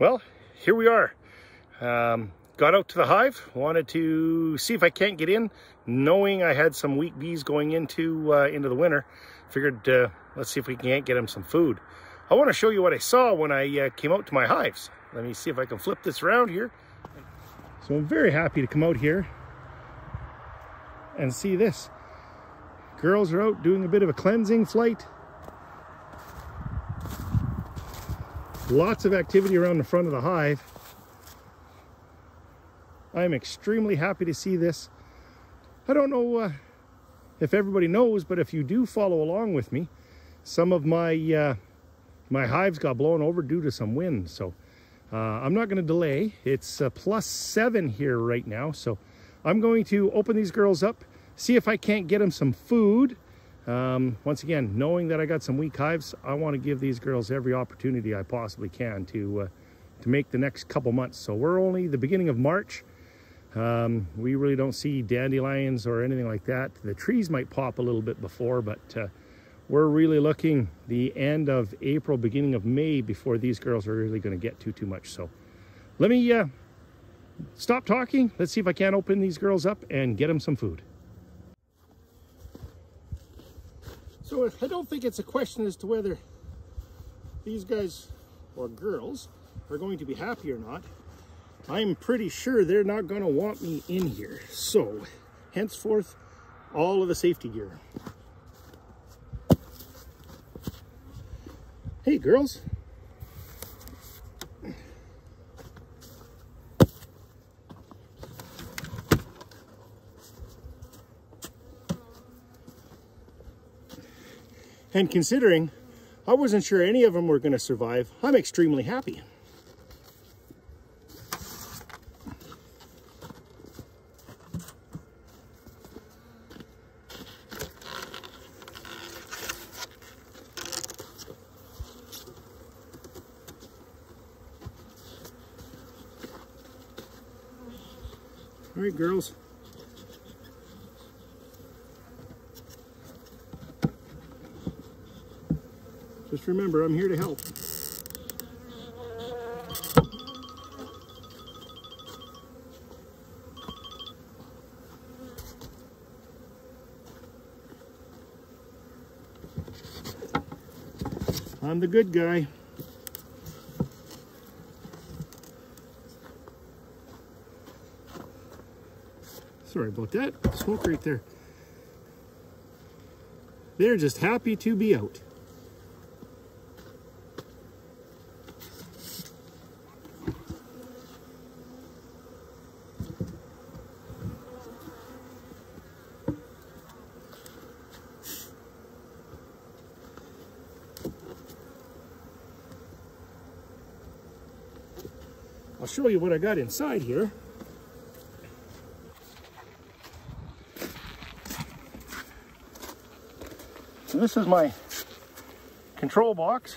Well, here we are. Got out to the hive, wanted to see if I can't get in, knowing I had some weak bees going into the winter. Figured, let's see if we can't get them some food. I want to show you what I saw when I came out to my hives. Let me see if I can flip this around here. So I'm very happy to come out here and see this. Girls are out doing a bit of a cleansing flight. Lots of activity around the front of the hive. I'm extremely happy to see this. I don't know if everybody knows, but if you do follow along with me, some of my my hives got blown over due to some wind. So I'm not going to delay. It's +7 here right now. So I'm going to open these girls up, see if I can't get them some food. Once again, knowing that I got some weak hives, I want to give these girls every opportunity I possibly can to make the next couple months. So we're only the beginning of March. We really don't see dandelions or anything like that. The trees might pop a little bit before, but we're really looking the end of April, beginning of May before these girls are really going to get too much. So let me stop talking. Let's see if I can't open these girls up and get them some food. So I don't think it's a question as to whether these guys or girls are going to be happy or not. I'm pretty sure they're not going to want me in here. So henceforth, all of the safety gear. Hey girls. And considering I wasn't sure any of them were going to survive, I'm extremely happy. All right, girls. Just remember, I'm here to help. I'm the good guy. Sorry about that. Smoke right there. They're just happy to be out. I'll show you what I got inside here. So this is my control box.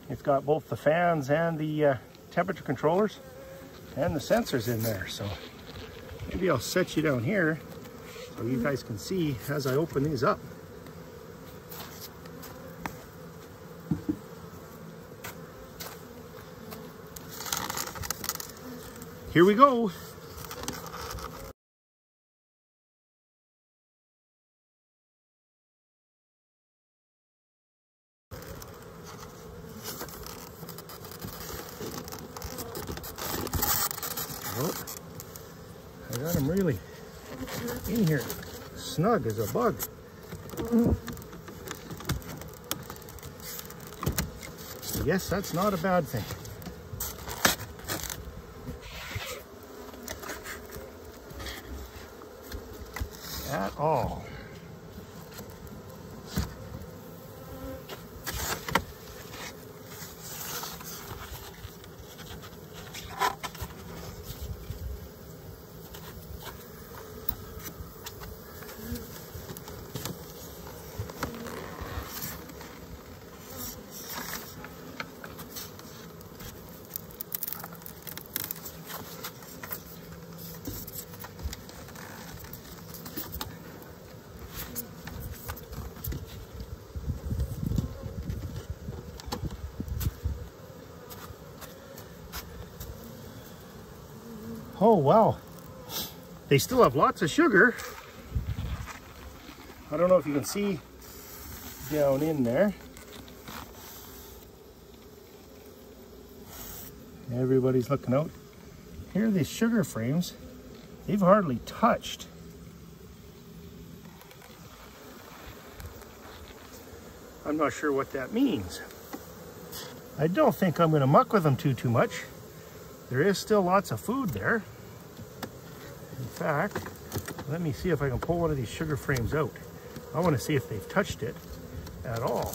It's got both the fans and the temperature controllers and the sensors in there. So maybe I'll set you down here so you guys can see as I open these up. Here we go. Oh, I got him really in here, snug as a bug. Yes, that's not a bad thing. At all. Oh, wow. They still have lots of sugar. I don't know if you can see down in there. Everybody's looking out. Here are these sugar frames. They've hardly touched. I'm not sure what that means. I don't think I'm going to muck with them too much. There is still lots of food there. In fact, let me see if I can pull one of these sugar frames out. I want to see if they've touched it at all.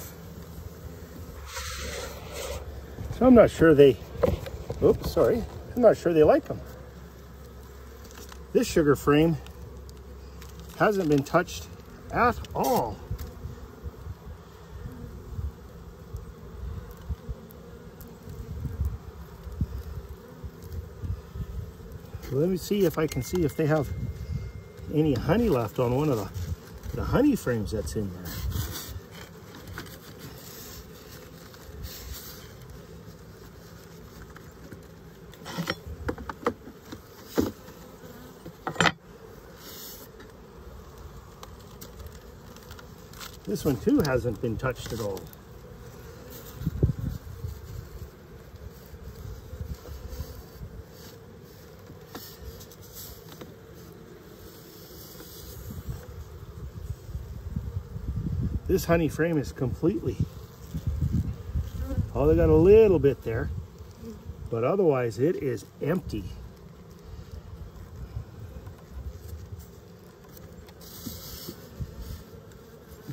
So I'm not sure they, oops, sorry. I'm not sure they like them. This sugar frame hasn't been touched at all. So let me see if I can see if they have any honey left on one of the honey frames that's in there. This one too hasn't been touched at all. This honey frame is completely, oh, they got a little bit there, but otherwise it is empty.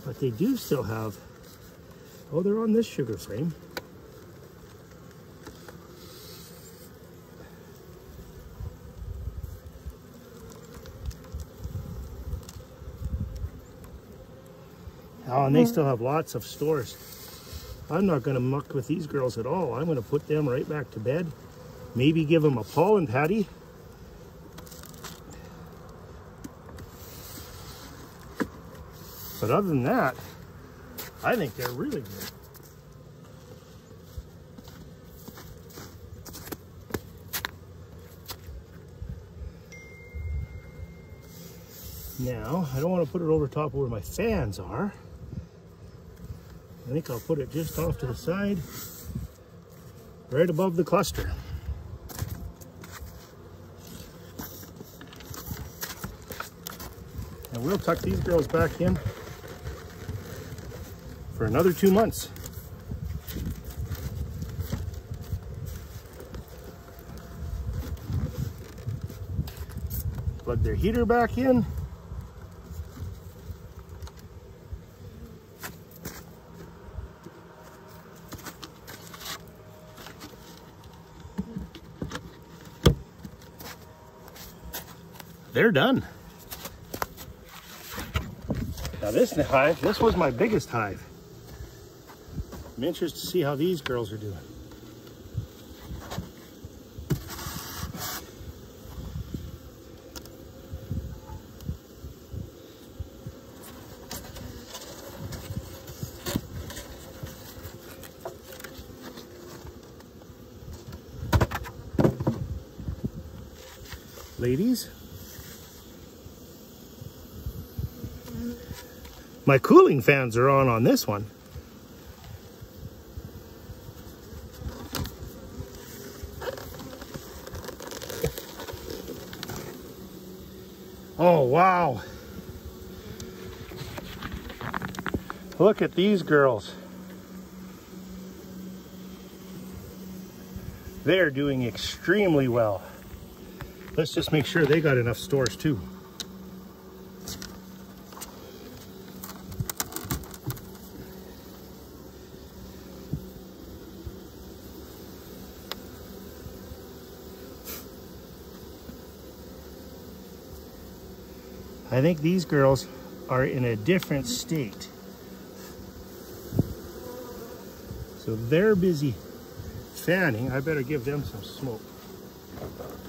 But they do still have, oh, they're on this sugar frame. Oh, and they still have lots of stores. I'm not going to muck with these girls at all. I'm going to put them right back to bed. Maybe give them a pollen patty. But other than that, I think they're really good. Now, I don't want to put it over top of where my fans are. I think I'll put it just off to the side, right above the cluster. And we'll tuck these girls back in for another 2 months. Plug their heater back in. They're done. Now this hive, this was my biggest hive. I'm interested to see how these girls are doing. Ladies, my cooling fans are on this one. Oh, wow. Look at these girls. They're doing extremely well. Let's just make sure they got enough stores too. I think these girls are in a different state. So they're busy fanning. I better give them some smoke.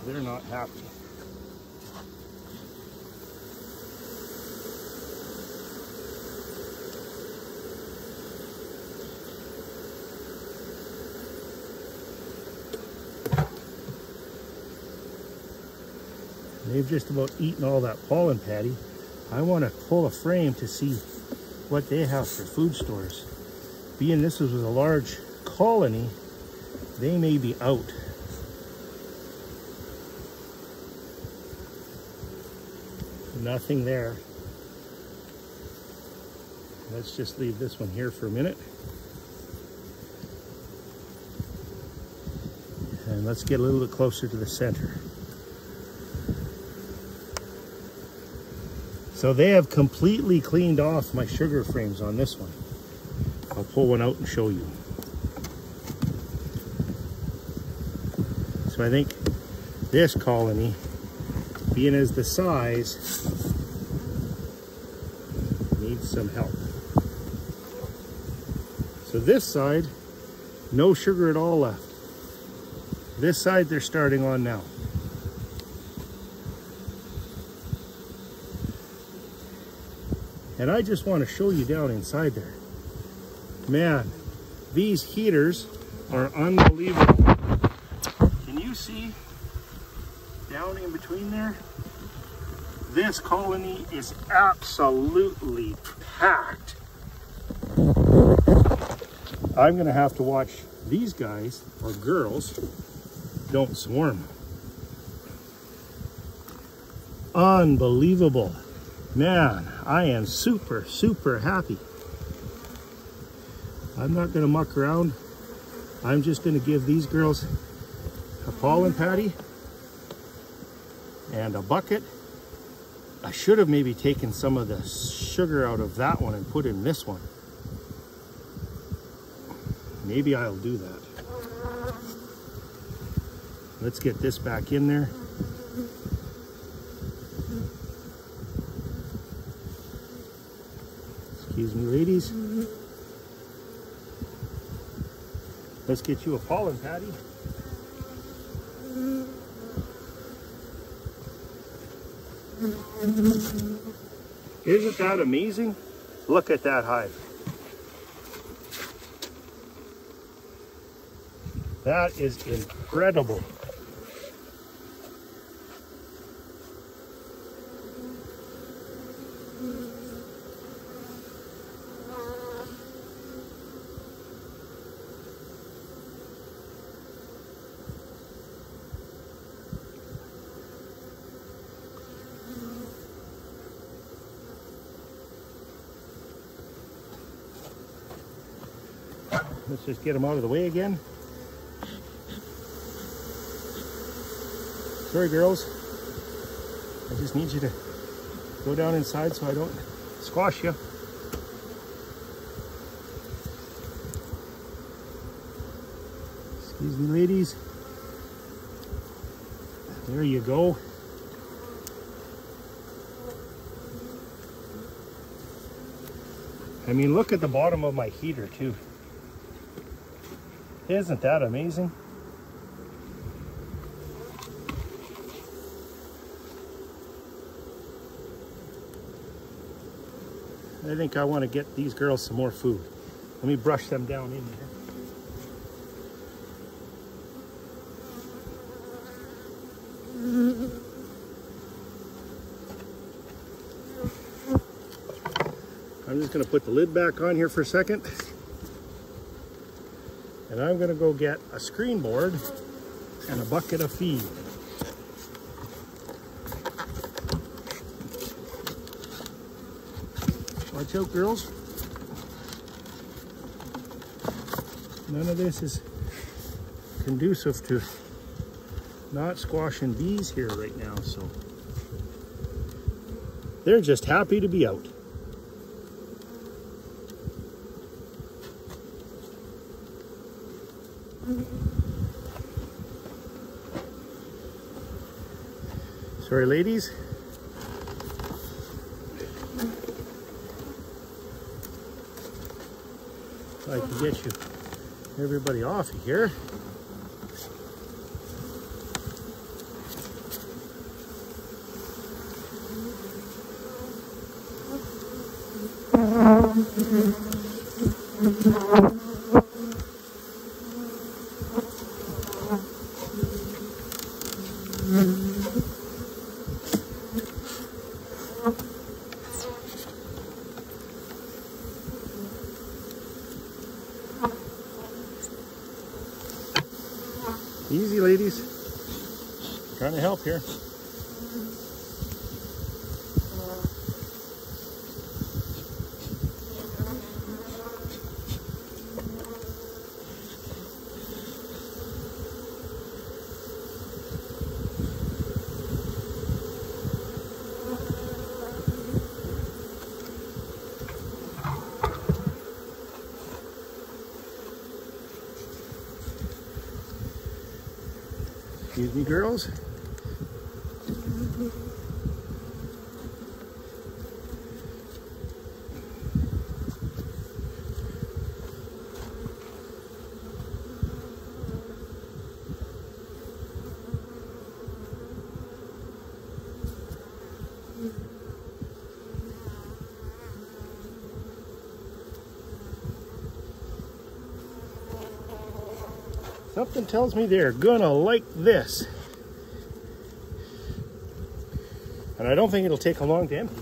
They're not happy. They've just about eaten all that pollen patty. I want to pull a frame to see what they have for food stores. Being this was a large colony, they may be out. Nothing there. Let's just leave this one here for a minute. And let's get a little bit closer to the center. So they have completely cleaned off my sugar frames on this one. I'll pull one out and show you. So I think this colony, being as the size, needs some help. So this side, no sugar at all left. This side they're starting on now. And I just want to show you down inside there. Man, these heaters are unbelievable. Can you see down in between there? This colony is absolutely packed. I'm gonna have to watch these guys, or girls, don't swarm. Unbelievable. Man, I am super, super happy. I'm not gonna muck around. I'm just gonna give these girls a pollen patty and a bucket. I should have maybe taken some of the sugar out of that one and put in this one. Maybe I'll do that. Let's get this back in there. Excuse me, ladies. Let's get you a pollen patty. Isn't that amazing? Look at that hive. That is incredible. Let's just get them out of the way again. Sorry, girls. I just need you to go down inside so I don't squash you. Excuse me, ladies. There you go. I mean, look at the bottom of my heater, too. Isn't that amazing? I think I want to get these girls some more food. Let me brush them down in there. I'm just going to put the lid back on here for a second. And I'm going to go get a screen board and a bucket of feed. Watch out, girls. None of this is conducive to not squashing bees here right now, so they're just happy to be out. Sorry, ladies. If I can get you everybody off of here. Easy, ladies. Trying to help here. Excuse me, girls. Something tells me they're gonna like this. And I don't think it'll take long to empty.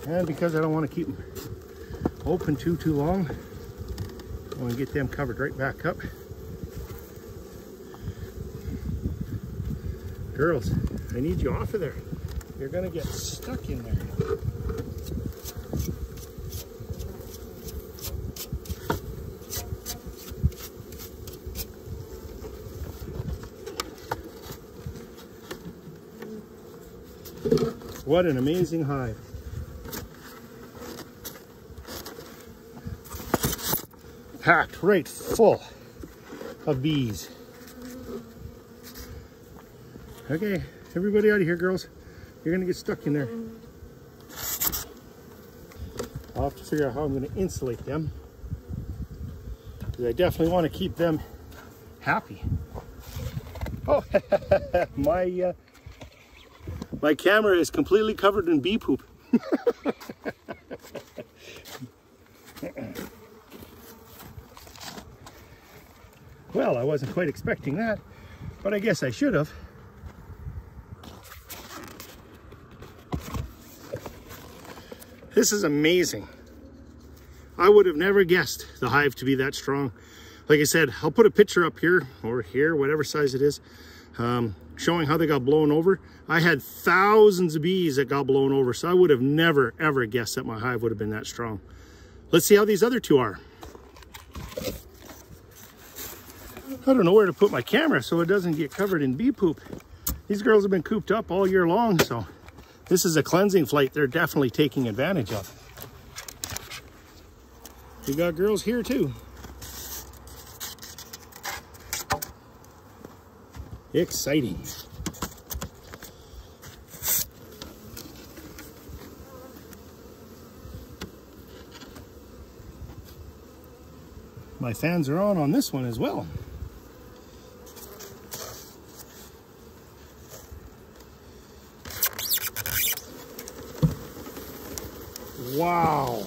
And because I don't want to keep them open too long, I want to get them covered right back up. Girls, I need you off of there. You're gonna get stuck in there. What an amazing hive. Packed right full of bees. Okay, everybody out of here, girls. You're gonna get stuck in there. I'll have to figure out how I'm gonna insulate them, because I definitely want to keep them happy. Oh, my camera is completely covered in bee poop. Well, I wasn't quite expecting that, but I guess I should have. This is amazing. I would have never guessed the hive to be that strong. Like I said, I'll put a picture up here or here, whatever size it is, showing how they got blown over. I had thousands of bees that got blown over, so I would have never, ever guessed that my hive would have been that strong. Let's see how these other two are. I don't know where to put my camera so it doesn't get covered in bee poop. These girls have been cooped up all year long, so this is a cleansing flight they're definitely taking advantage of. We got girls here too. Exciting. My fans are on this one as well. Wow.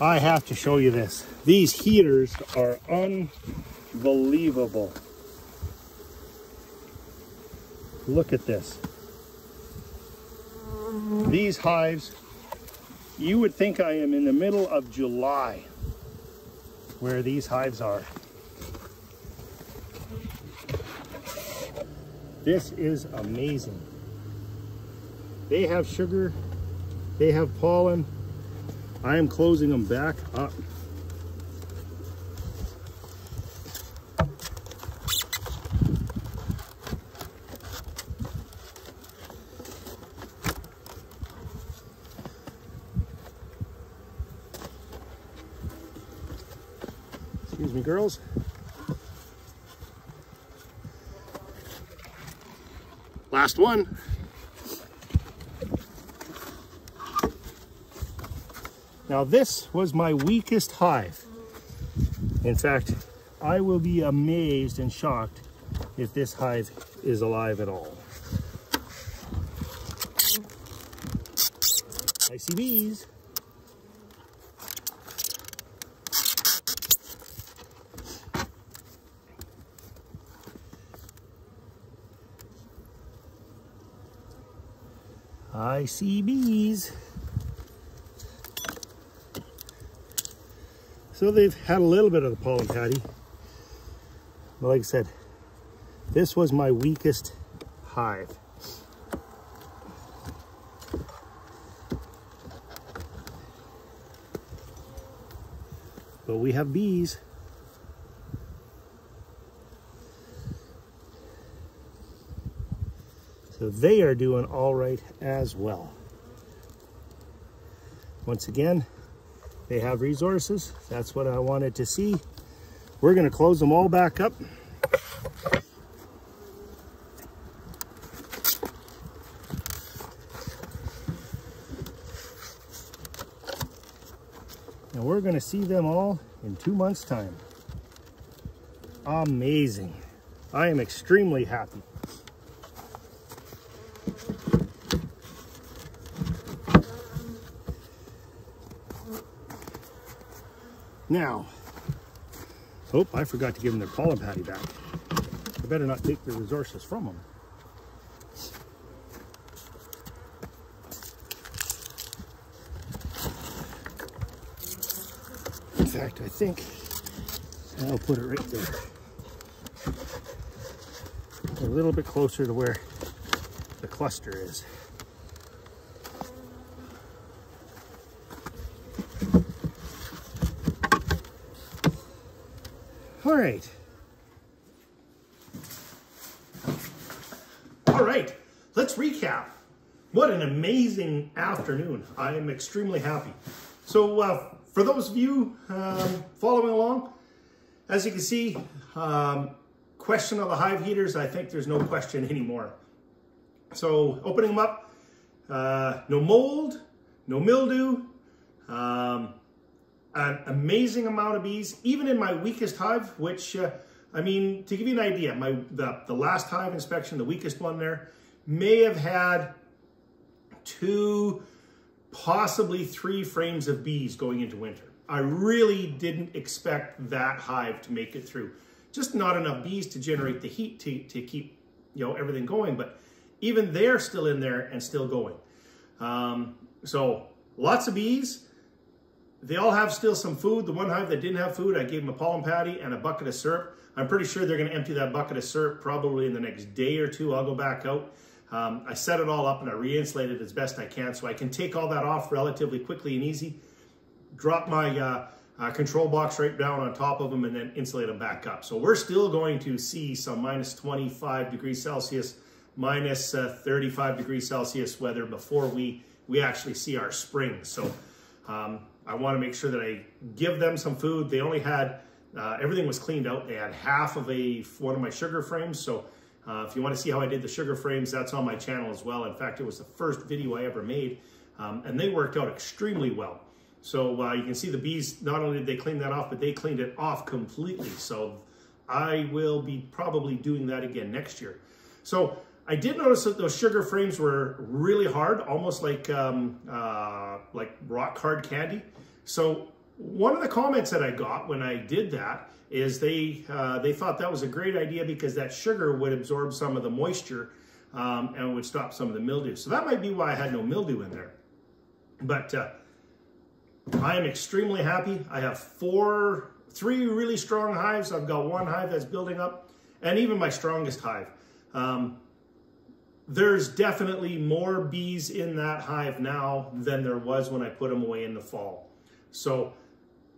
I have to show you this. These heaters are unbelievable. Look at this. These hives, you would think I am in the middle of July where these hives are. This is amazing. They have sugar, they have pollen. I am closing them back up. Excuse me, girls. Last one. Now this was my weakest hive. In fact, I will be amazed and shocked if this hive is alive at all. I see bees. I see bees. So they've had a little bit of the pollen patty. But like I said, this was my weakest hive. But we have bees. So they are doing all right as well. Once again, they have resources. That's what I wanted to see. We're going to close them all back up. And we're going to see them all in 2 months' time. Amazing. I am extremely happy. Now, oh, I forgot to give them their pollen patty back. I better not take the resources from them. In fact, I think I'll put it right there. A little bit closer to where the cluster is. All right, let's recap. What an amazing afternoon. I am extremely happy. So for those of you following along, as you can see, question of the hive heaters, I think there's no question anymore. So opening them up, no mold, no mildew, an amazing amount of bees, even in my weakest hive, which, I mean, to give you an idea, the last hive inspection, the weakest one there, may have had 2, possibly 3 frames of bees going into winter. I really didn't expect that hive to make it through. Just not enough bees to generate the heat to keep, you know, everything going, but even they're still in there and still going. So lots of bees. They all have still some food. The one hive that didn't have food, I gave them a pollen patty and a bucket of syrup. I'm pretty sure they're going to empty that bucket of syrup probably in the next day or 2. I'll go back out. I set it all up and I re-insulated as best I can so I can take all that off relatively quickly and easy. Drop my control box right down on top of them and then insulate them back up. So we're still going to see some minus 25 degrees Celsius, minus 35 degrees Celsius weather before we actually see our spring. So I want to make sure that I give them some food. They only had, everything was cleaned out. They had half of one of my sugar frames. So if you want to see how I did the sugar frames, that's on my channel as well. In fact, it was the first video I ever made, and they worked out extremely well. So you can see the bees, not only did they clean that off, but they cleaned it off completely. So I will be probably doing that again next year. So I did notice that those sugar frames were really hard, almost like rock hard candy. So one of the comments that I got when I did that is they thought that was a great idea because that sugar would absorb some of the moisture and would stop some of the mildew. So that might be why I had no mildew in there. But I am extremely happy. I have 3 really strong hives. I've got 1 hive that's building up, and even my strongest hive. There's definitely more bees in that hive now than there was when I put them away in the fall. So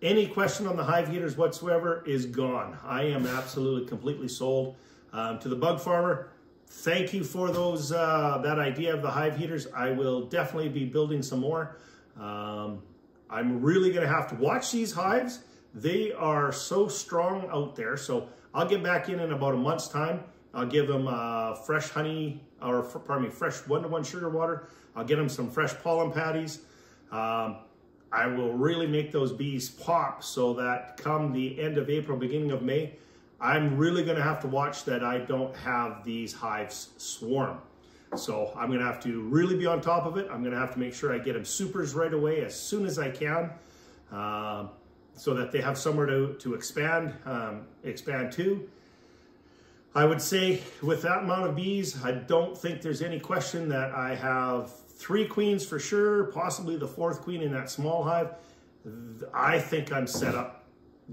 any question on the hive heaters whatsoever is gone. I am absolutely completely sold. To the bug farmer, thank you for those that idea of the hive heaters. I will definitely be building some more. I'm really going to have to watch these hives. They are so strong out there. So I'll get back in about a month's time. I'll give them fresh honey, or pardon me, fresh 1-to-1 sugar water. I'll get them some fresh pollen patties. I will really make those bees pop so that come the end of April, beginning of May, I'm really going to have to watch that I don't have these hives swarm. So I'm going to have to really be on top of it. I'm going to have to make sure I get them supers right away as soon as I can, so that they have somewhere to expand to. I would say with that amount of bees, I don't think there's any question that I have 3 queens for sure, possibly the 4th queen in that small hive. I think I'm set up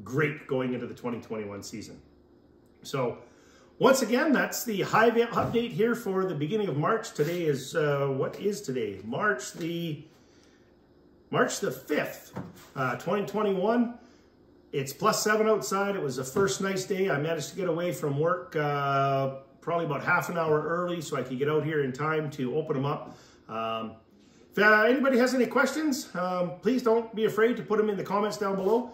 great going into the 2021 season. So once again, that's the Hive update here for the beginning of March. Today is, what is today? March the 5th, 2021. It's +7 outside. It was the first nice day. I managed to get away from work probably about half an hour early so I could get out here in time to open them up. If anybody has any questions, please don't be afraid to put them in the comments down below.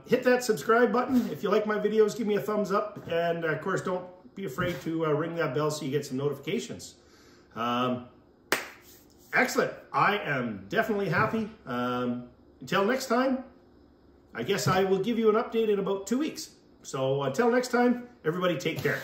Hit that subscribe button. If you like my videos, give me a thumbs up. And of course, don't be afraid to ring that bell so you get some notifications. Excellent. I am definitely happy. Until next time, I guess I will give you an update in about 2 weeks. So until next time, everybody take care.